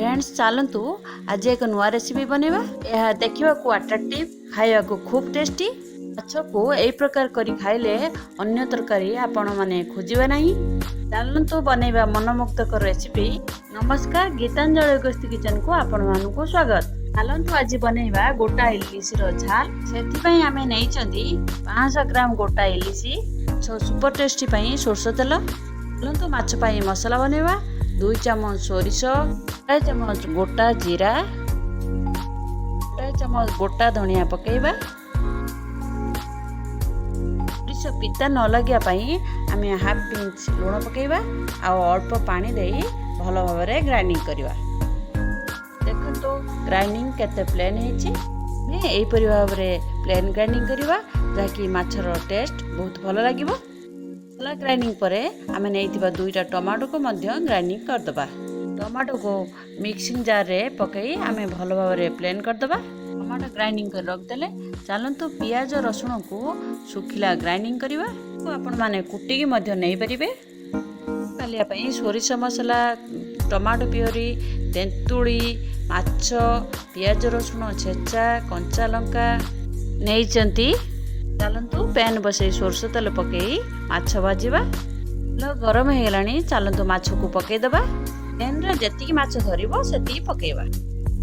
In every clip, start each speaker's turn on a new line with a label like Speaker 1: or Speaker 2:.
Speaker 1: Friends चलतु आज एक नुआ रेसिपी बनेबा। यह देखा अट्राक्टिव खाया को खूब टेस्टी माछ को यही प्रकार करी खाइले अन्य तरकारी आपण माने खोजिबा नहीं। चलतु बनेबा मनमुग्धकर रेसिपी। नमस्कार, गीतांजलि अगस्ती किचन को आपण मानकु स्वागत। चलतु आज बनेबा गोटा इलिश रो झाल। सेथि पई आमे नैचंदी 500 ग्राम गोटा इलिश। सुपर टेस्टी पई सोरस तेल। चलतु माछ पई मसाला बनेबा। 2 चम्मच सोरिष, 1 चम्मच गोटा जीरा, 1 चम्मच गोटा धनिया पकेबा। सोरिष पिता न लगिया पई आमे हाफ पिंच लूण पकेबा आ अल्प पानी देई भलो भाबरे ग्राइंडिंग करबा। देखंतो ग्राइंडिंग केते प्लेन हेची। मैं एई परि भाबरे प्लेन ग्राइंडिंग करबा जाकि माछर टेस्ट बहुत भलो लागिबो। मसला ग्राइंडिंग परे आमे नैथिबा 2टा टमाटो को मध्य ग्राइंडिंग कर दबा। टमाटो को मिक्सिंग जार रे पकई आमे भलो भाबरे प्लेन कर दबा। टमाटो ग्राइंडिंग कर रख देले चलंतु पियाज रसुण को सुखिला ग्राइंडिंग करबा। आपण माने कुटी की मध्य नै परिबे। कालिया पई सोरिष मसला, टमाटो प्यूरी, तेंतुली, माछ, पियाज रसुण छेचा, कंचा लंका नैचंती। चलतु पैन बसई सोरस तेल पकई माछ भाजिबा। गरम हो गलानी। चलतु माछ को पकई दबा। पैन रे जति माछ धरिबो सेति पकेबा।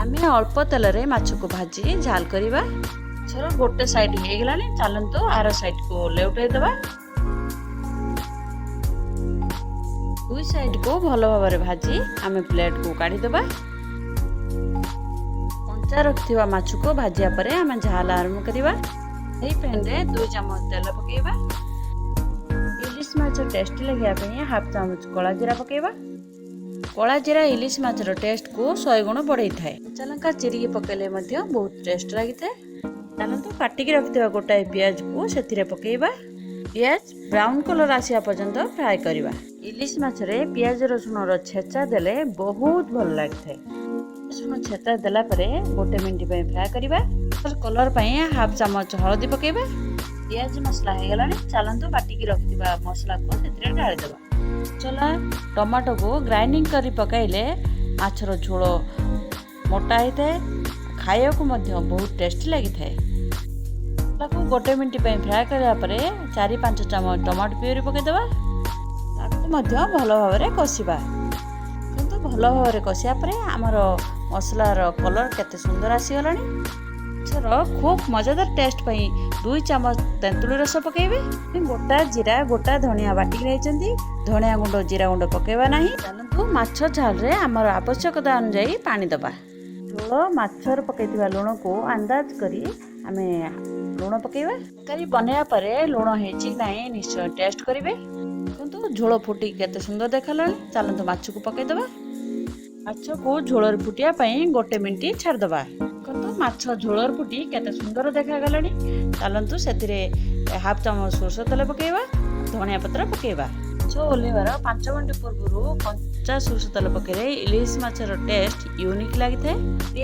Speaker 1: आमे अल्प तेल रे माछ को भाजी झाल करबा। माछर गोटे साइड हो गलानी। चलतु आर साइड को लेउटाई दबा। दुई साइड को भलो भाबरे भाजी आमे प्लेट को काढी दबा। कंचा रखथिबा माछ को भाजिया परे आमे झाल आरंभ करबा। एही पैन रे 2 चम्मच तेल पकेबा। इलिश माछ टेस्टी लगिया पे हाफ चम्मच कला जीरा पकेबा। कला जीरा इलिश माछर टेस्ट को 100 गुण बढ़ाई थाए। कच्चा लंका चिरिकी पकेले मध्य बहुत टेस्ट लागि थाए। चलतु काटिकी रखिथिबा गोटाए पियाज को सेथिरे पकेबा। पियाज ब्राउन कलर आसिया पर्यंत फ्राई करबा। इलिश माछ रे पियाज रसुण रो छेचा देले बहुत भल लागि थाए। रसुण छेचा देला परे गोटे मिनिट पे फ्राई करबा। कलर पई हाफ चम्मच हळदी पकेबा। पियाज मसला हो गलानी। चलतु बाटिकी रखिथिबा मसला को सेथिरे ढाळी देबा। चला टमाटो को ग्राइंडिंग करी पकाइले माछर झोल मोटा होता है। खाया को मध्य बहुत टेस्टी लगी थाए। ताको गोटे मिनिट पे फ्राई करला परे 4-5 चम्मच टमाटो प्यूरी पकेदेबा। ताको मध्य भलो भाबरे कसिबा। किंतु भलो भाबरे कसिया परे हमर मसलार कलर केते सुंदर आसी गलानी। खूब मजेदार टेस्ट पई 2 चम्मच तेंतुली रस पकेबे। गोटा जीरा, गोटा धनिया बाटिक रहिचंती। धनिया गुंड, जीरा गुंड पकेबा नाही। चलतु माछ झाल रे हमर आवश्यकता अनुसार पानी दबा। झोल माछर पकेतिबा लूण को अंदाज करी आमे लूण पकेबा। तरी बनेया परे लूण हेची नाही निश्चय टेस्ट करिवे। किंतु झोल फुटी केते सुंदर देखालानी। चलतु माछ को पके दबा। माछ को झोलर फुटिया पई गोटे मिनिट छाड़ दबा। माछ झोलर फुटी केते सुंदर देखा गलानी। चलतु सेतिरे हाफ चम्मच सोरस तेल पकेबा। धनिया पत्र पकेबा। ओलेबार 5 मिनिट पूर्व कंचा सोरस तेल पकेले इलिश माछर टेस्ट यूनिक लागि थाए।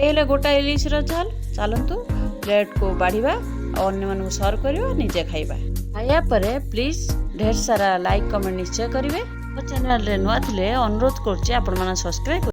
Speaker 1: एले गोटा इलिश रो झाल। चलतु प्लेट को बाढ़ीबा और अन्य मानू सर्व करबा, निजे खाइबा। खाया परे प्लीज ढेर सारा लाइक कमेंट निश्चय करिवे। चैनल रे नुआ थिले अनुरोध करछि आपण माने सब्सक्राइब